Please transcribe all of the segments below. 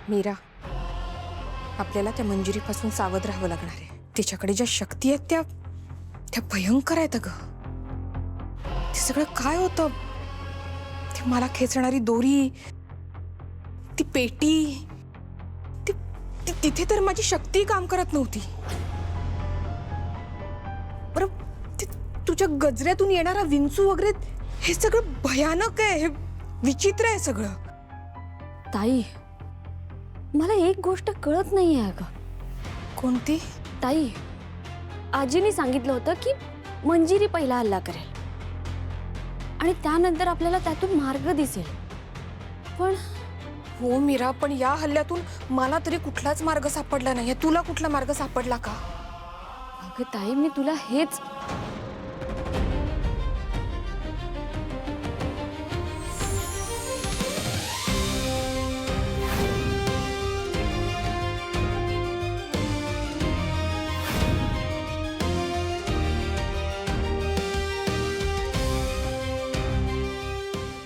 मीरा, आपल्याला त्या मंजिरीपासून सावध राहावं लागणार आहे. तिच्याकडे ज्या शक्ती आहेत त्या भयंकर आहेत अगं. ते सगळं काय होतं? ती मला खेचणारी दोरी, ती पेटी, तिथे तर माझी शक्ती काम करत नव्हती. बरं, तुझ्या गजऱ्यातून येणारा विंचू वगैरे, हे सगळं भयानक आहे, हे विचित्र आहे सगळं. ताई, मला एक गोष्ट कळत नाहीये अगं. कोणती? ताई, आजीने सांगितलं होतं की मंजिरी पहिला हल्ला करेल आणि त्यानंतर आपल्याला त्यातून मार्ग दिसेल. पण हो मीरा, पण या हल्ल्यातून मला तरी कुठलाच मार्ग सापडला नाहीये. तुला कुठला मार्ग सापडला का? अगं ताई, मी तुला हेच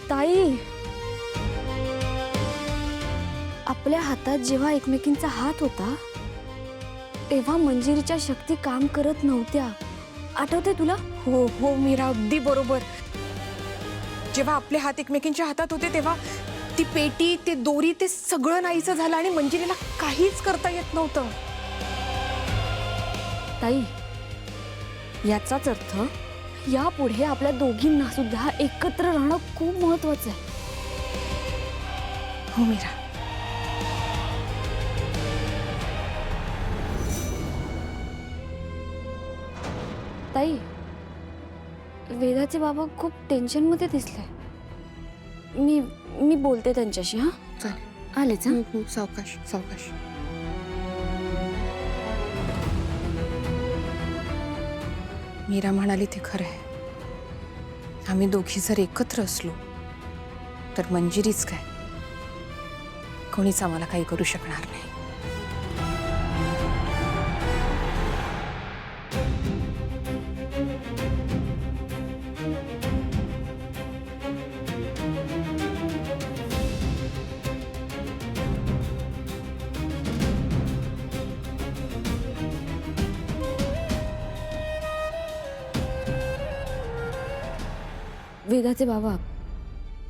ताई, आपल्या हातात जेव्हा एकमेकींचा हात होता तेव्हा मंजिरीच्या शक्ती काम करत नव्हत्या. आठवतंय तुला? हो हो मीरा, अगदी बरोबर. जेव्हा आपले हात एकमेकींच्या हातात होते तेव्हा ती पेटी, ते दोरी, ते सगळं नाहीसं झालं आणि मंजिरीला काहीच करता येत नव्हतं. ताई, याचाच अर्थ यापुढे आपल्या दोघींना सुद्धा एकत्र राहणं खूप महत्वाचं आहे. हो मीरा. ताई, वेदाचे बाबा खूप टेन्शन मध्ये दिसले. मी बोलते त्यांच्याशी. हा चालेल. आलेच. हो, सावकाश सावकाश. मीरा म्हणाली ते खरं आहे. आम्ही दोघी जर एकत्र असलो तर मंजिरीच काय, कोणीच आम्हाला काही करू शकणार नाही. वेदाचे बाबा,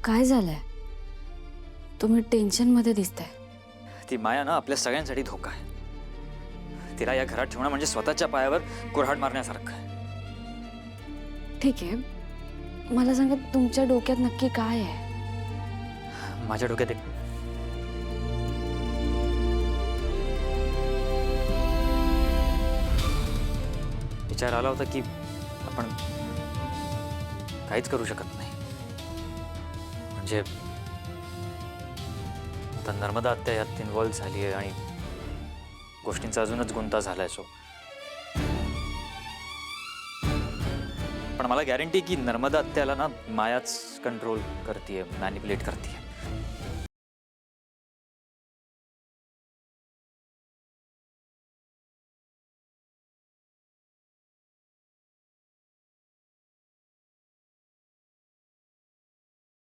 काय झालंय? तुम्ही टेन्शन मध्ये दिसताय. ती माया ना आपल्या सगळ्यांसाठी धोका आहे. तिला या घरात ठेवणं म्हणजे स्वतःच्या पायावर कुऱ्हाड मारण्यासारखं आहे. ठीक आहे, मला सांगा तुमच्या डोक्यात नक्की काय आहे? माझ्या डोक्यात एक विचार आला होता की आपण काहीच करू शकत नाही. म्हणजे आता नर्मदा आत्या यात इन्व्हॉल्व्ह झाली आहे आणि गोष्टींचा अजूनच गुंता झालाय. सो पण मला गॅरंटी की नर्मदा आत्याला ना मायाच कंट्रोल करते, मॅनिप्युलेट करते.